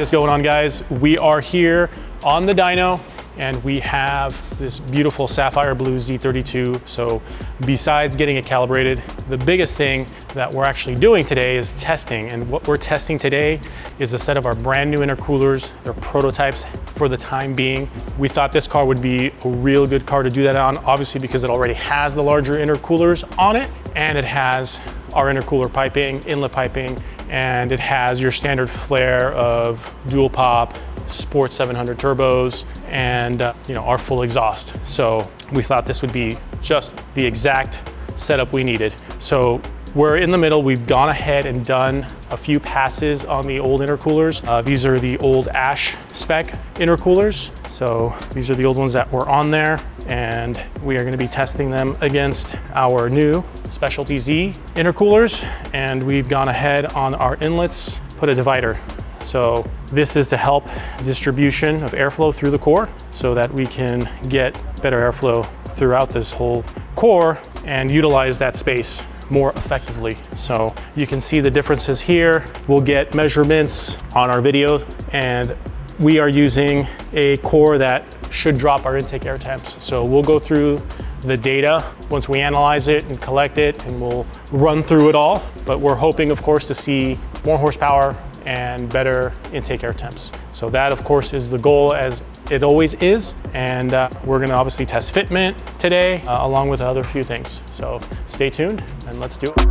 is going on, guys? We are here on the dyno and we have this beautiful sapphire blue Z32. So besides getting it calibrated, the biggest thing that we're actually doing today is testing. And what we're testing today is a set of our brand new intercoolers. They're prototypes for the time being. We thought this car would be a real good car to do that on, obviously because it already has the larger intercoolers on it, and it has our intercooler piping, inlet piping, and it has your standard flare of dual pop, Sport 700 turbos, and our full exhaust. So we thought this would be just the exact setup we needed. So we're in the middle. We've gone ahead and done a few passes on the old intercoolers. These are the old Ash spec intercoolers. So these are the old ones that were on there, and we are going to be testing them against our new Specialty Z intercoolers. And we've gone ahead on our inlets, put a divider. So this is to help distribution of airflow through the core so that we can get better airflow throughout this whole core and utilize that space more effectively. So you can see the differences here. We'll get measurements on our videos, and we are using a core that should drop our intake air temps. So we'll go through the data once we analyze it and collect it, and we'll run through it all. But we're hoping, of course, to see more horsepower and better intake air temps. So that, of course, is the goal, as it always is. And we're gonna obviously test fitment today, along with other few things. So stay tuned and let's do it.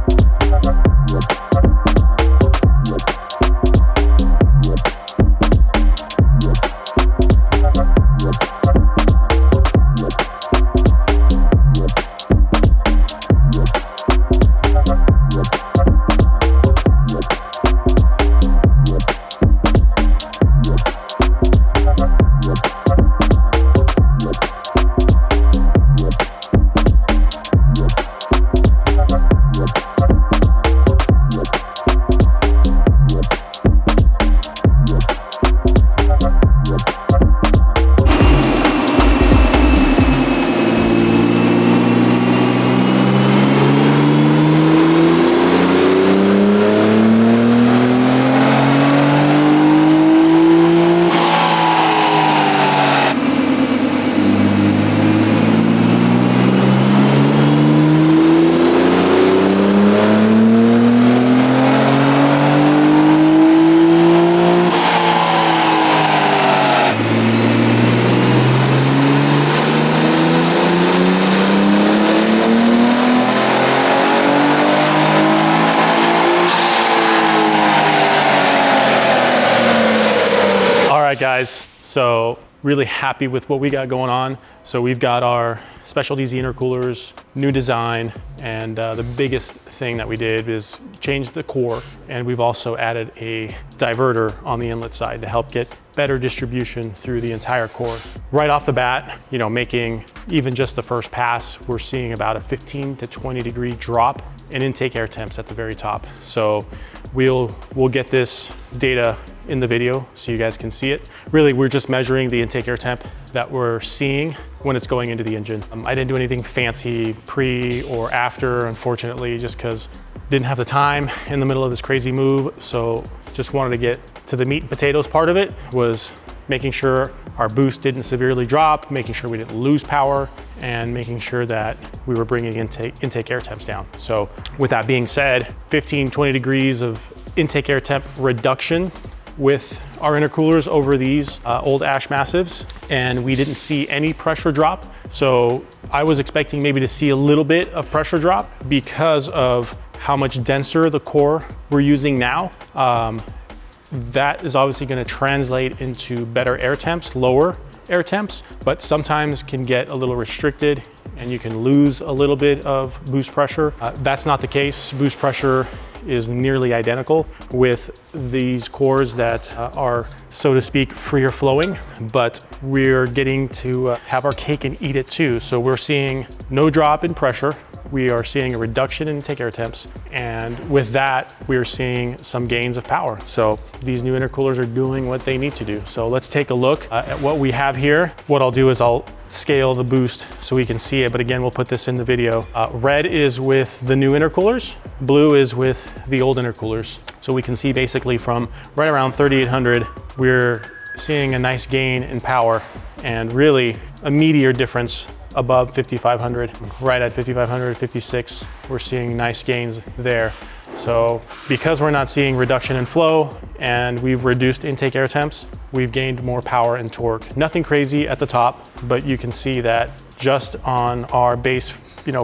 Guys, so really happy with what we got going on. So we've got our Specialty Z intercoolers, new design, and the biggest thing that we did is change the core, and we've also added a diverter on the inlet side to help get better distribution through the entire core. Right off the bat, making even just the first pass, we're seeing about a 15 to 20 degree drop in intake air temps at the very top. So we'll get this data in the video so you guys can see it. Really, we're just measuring the intake air temp that we're seeing when it's going into the engine. I didn't do anything fancy pre or after, unfortunately, just because didn't have the time in the middle of this crazy move. So just wanted to get to the meat and potatoes part of it, was making sure our boost didn't severely drop, making sure we didn't lose power, and making sure that we were bringing intake air temps down. So with that being said, 15, 20 degrees of intake air temp reduction with our intercoolers over these old Ash massives, and we didn't see any pressure drop. So I was expecting maybe to see a little bit of pressure drop because of how much denser the core we're using now. That is obviously going to translate into better air temps, lower air temps, but sometimes can get a little restricted and you can lose a little bit of boost pressure. That's not the case. Boost pressure is nearly identical with these cores that are, so to speak, freer flowing, but we're getting to have our cake and eat it too. So we're seeing no drop in pressure. We are seeing a reduction in intake air temps. And with that, we're seeing some gains of power. So these new intercoolers are doing what they need to do. So let's take a look at what we have here. What I'll do is I'll scale the boost so we can see it, but again, we'll put this in the video. Red is with the new intercoolers, blue is with the old intercoolers. So we can see basically from right around 3,800, we're seeing a nice gain in power and really a meteor difference above 5,500. Right at 5,500, 56, we're seeing nice gains there. So because we're not seeing reduction in flow and we've reduced intake air temps, we've gained more power and torque. Nothing crazy at the top, but you can see that just on our base,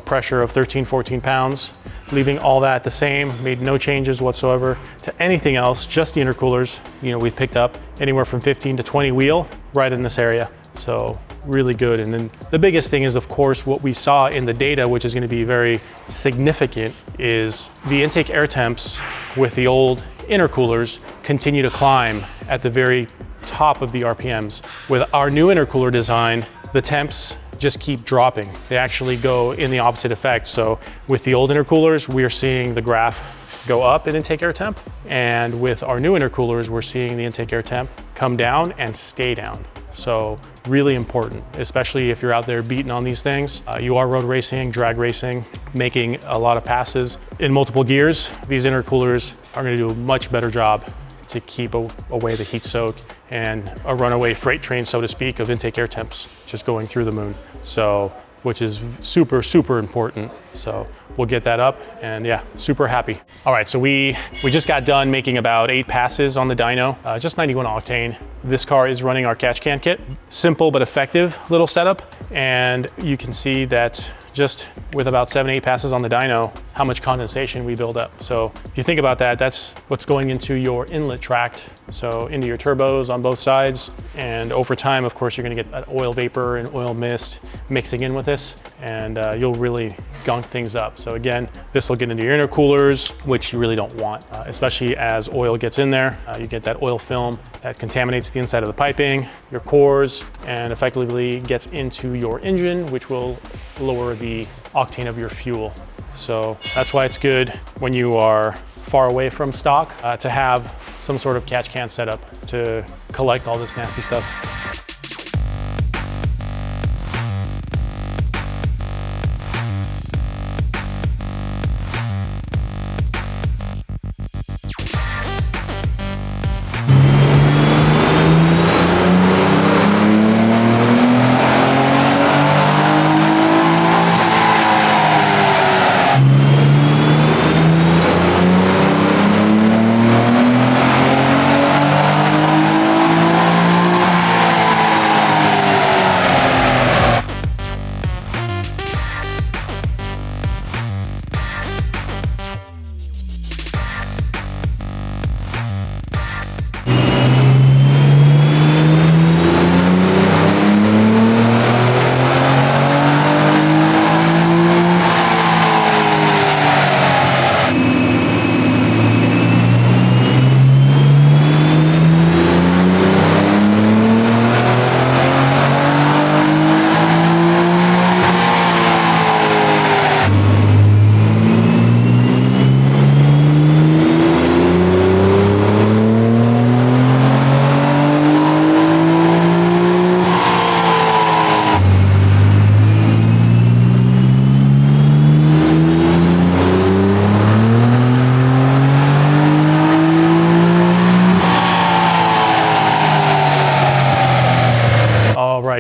pressure of 13, 14 pounds, leaving all that the same, made no changes whatsoever to anything else, just the intercoolers. We picked up anywhere from 15 to 20 wheel right in this area. So really good. And then the biggest thing is, of course, what we saw in the data, which is going to be very significant, is the intake air temps with the old intercoolers continue to climb at the very top of the RPMs. With our new intercooler design, the temps just keep dropping. They actually go in the opposite effect. So with the old intercoolers, we're seeing the graph go up in intake air temp. And with our new intercoolers, we're seeing the intake air temp come down and stay down. So really important, especially if you're out there beating on these things. You are road racing, drag racing, making a lot of passes in multiple gears. These intercoolers are going to do a much better job to keep away the heat soak and a runaway freight train, so to speak, of intake air temps just going through the moon. So, which is super, super important. So we'll get that up and yeah, super happy. All right, so we just got done making about 8 passes on the dyno, just 91 octane. This car is running our catch can kit. Simple but effective little setup. And you can see that just with about 7-8 passes on the dyno, how much condensation we build up. So if you think about that, that's what's going into your inlet tract, so into your turbos on both sides. And over time, of course, you're gonna get that oil vapor and oil mist mixing in with this, and you'll really gunk things up. So again, this will get into your intercoolers, which you really don't want, especially as oil gets in there. You get that oil film that contaminates the inside of the piping, your cores, and effectively gets into your engine, which will lower the octane of your fuel. So that's why it's good when you are far away from stock to have some sort of catch can setup to collect all this nasty stuff.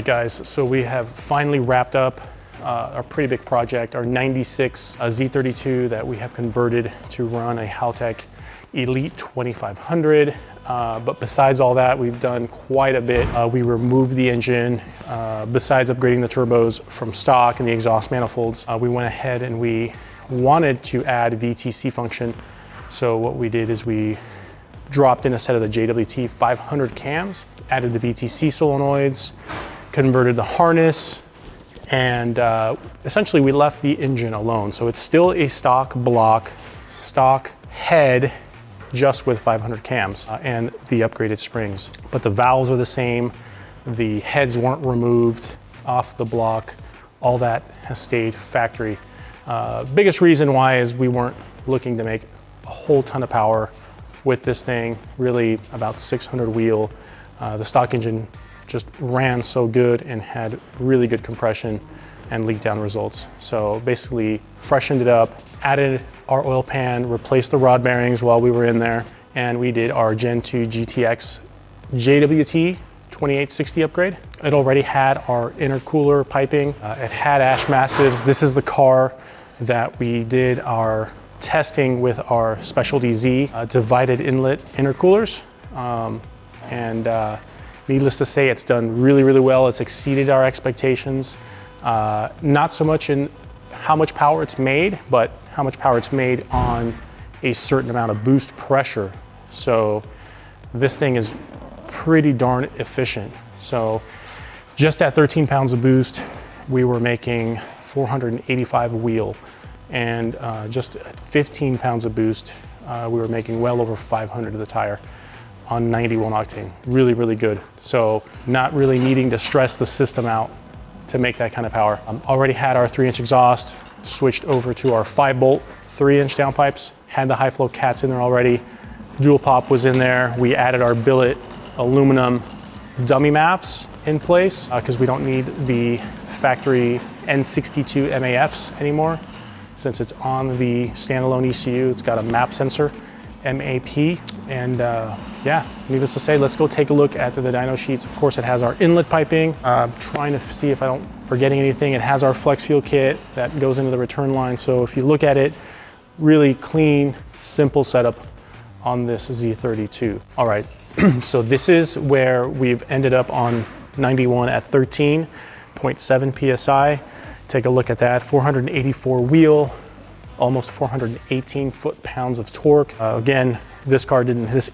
right, guys, so we have finally wrapped up our pretty big project, our 96 Z32 that we have converted to run a Haltech Elite 2500. But besides all that, we've done quite a bit. We removed the engine. Besides upgrading the turbos from stock and the exhaust manifolds, we went ahead and we wanted to add VTC function. So what we did is we dropped in a set of the JWT 500 cams, added the VTC solenoids, converted the harness, and essentially we left the engine alone. So it's still a stock block, stock head, just with 500 cams and the upgraded springs. But the valves are the same, the heads weren't removed off the block, all that has stayed factory. Biggest reason why is we weren't looking to make a whole ton of power with this thing, really about 600 wheel. The stock engine just ran so good and had really good compression and leak down results. So basically freshened it up, added our oil pan, replaced the rod bearings while we were in there, and we did our Gen 2 GTX JWT 2860 upgrade. It already had our intercooler piping. It had ash massives. This is the car that we did our testing with our Specialty Z divided inlet intercoolers. Needless to say, it's done really, really well. It's exceeded our expectations. Not so much in how much power it's made, but how much power it's made on a certain amount of boost pressure. So this thing is pretty darn efficient. So just at 13 pounds of boost, we were making 485 wheel. And just at 15 pounds of boost, we were making well over 500 of the tire on 91 octane. Really, really good. So not really needing to stress the system out to make that kind of power. Already had our 3-inch exhaust, switched over to our 5-bolt 3-inch downpipes, had the high flow cats in there already. Dual pop was in there. We added our billet aluminum dummy MAFs in place because we don't need the factory N62 MAFs anymore. Since it's on the standalone ECU, it's got a MAP sensor, MAP, and yeah, needless to say, let's go take a look at the dyno sheets. Of course, it has our inlet piping. Trying to see if I don't forgetting anything. It has our flex fuel kit that goes into the return line. So if you look at it, really clean, simple setup on this Z32. All right, so this is where we've ended up on 91 at 13.7 PSI. Take a look at that, 484 wheel, almost 418 foot-pounds of torque. Again, this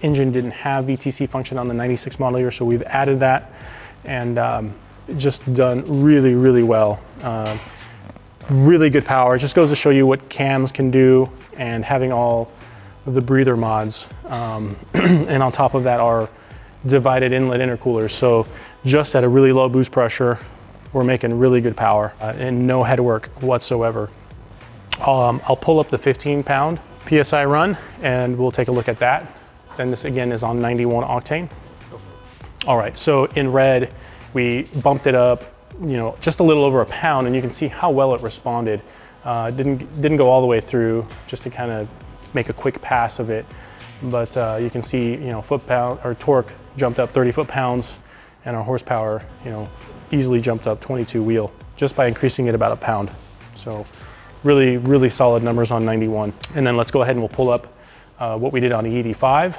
engine didn't have VTC function on the 96 model year, so we've added that, and just done really, really well. Really good power. It just goes to show you what cams can do, and having all of the breather mods. And on top of that are divided inlet intercoolers. So just at a really low boost pressure, we're making really good power and no head work whatsoever. I'll pull up the 15-pound PSI run and we'll take a look at that. Then this again is on 91 octane. All right, so in red, we bumped it up, just a little over a pound, and you can see how well it responded. Didn't go all the way through, just to kind of make a quick pass of it. But you can see, foot-pound or torque jumped up 30 foot-pounds, and our horsepower, easily jumped up 22 wheel just by increasing it about a pound. So really, really solid numbers on 91. And then let's go ahead and we'll pull up what we did on the ED5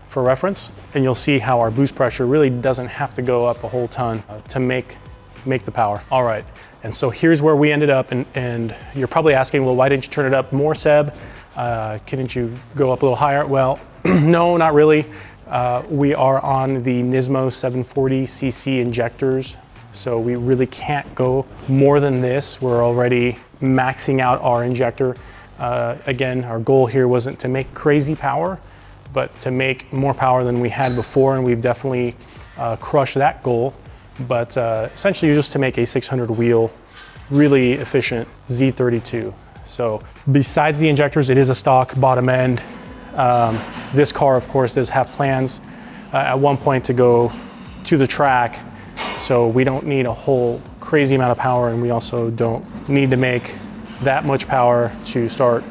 for reference. And you'll see how our boost pressure really doesn't have to go up a whole ton to make the power. All right, and so here's where we ended up. And you're probably asking, well, why didn't you turn it up more, Seb? Couldn't you go up a little higher? Well, no, not really. We are on the Nismo 740cc injectors, so we really can't go more than this. We're already maxing out our injector. Again, our goal here wasn't to make crazy power, but to make more power than we had before, and we've definitely crushed that goal. But essentially just to make a 600 wheel, really efficient Z32. So besides the injectors, it is a stock bottom end. This car, of course, does have plans at one point to go to the track. So we don't need a whole crazy amount of power, and we also don't need to make that much power to start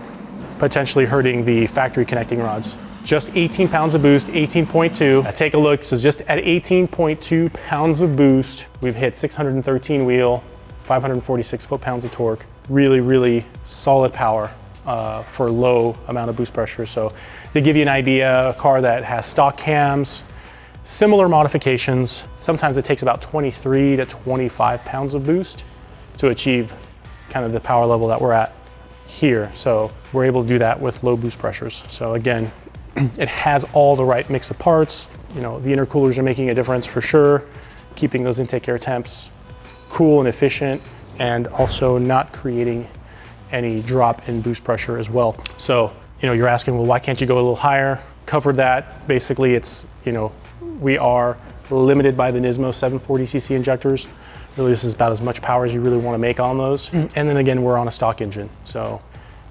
potentially hurting the factory connecting rods. Just 18 pounds of boost, 18.2. Take a look, so just at 18.2 pounds of boost, we've hit 613 wheel, 546 foot-pounds of torque. Really, really solid power for low amount of boost pressure. So to give you an idea, a car that has stock cams, similar modifications, sometimes it takes about 23 to 25 pounds of boost to achieve kind of the power level that we're at here. So we're able to do that with low boost pressures. So again, it has all the right mix of parts. The intercoolers are making a difference for sure, keeping those intake air temps cool and efficient, and also not creating any drop in boost pressure as well. So, you're asking, well, why can't you go a little higher? Covered that. Basically, it's, we are limited by the Nismo 740cc injectors. Really, this is about as much power as you really want to make on those. And then again, we're on a stock engine, so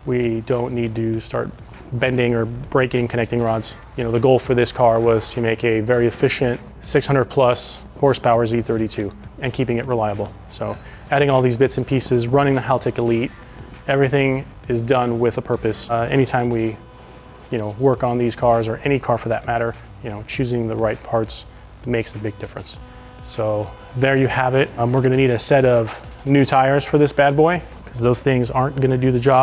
we don't need to start bending or breaking connecting rods. The goal for this car was to make a very efficient 600 plus horsepower Z32 and keeping it reliable. So adding all these bits and pieces, running the Haltech Elite, everything is done with a purpose. Anytime we, work on these cars, or any car for that matter, choosing the right parts makes a big difference. So there you have it. We're gonna need a set of new tires for this bad boy, because those things aren't gonna do the job.